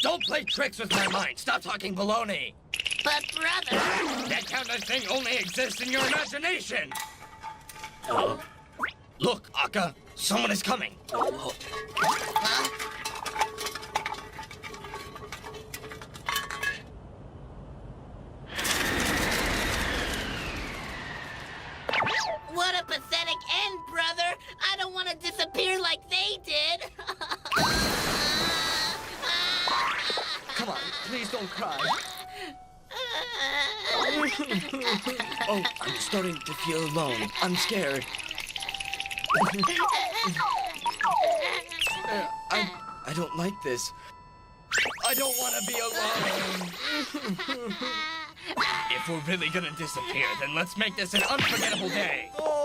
Don't play tricks with my mind. Stop talking baloney. But, brother... That kind of thing only exists in your imagination. Look, Akka, someone is coming. Huh? What a pathetic end, brother! I don't want to disappear like they did! Come on, please don't cry. Oh, I'm starting to feel alone. I'm scared. I don't like this. I don't want to be alone. If we're really gonna disappear, then let's make this an unforgettable day. Oh.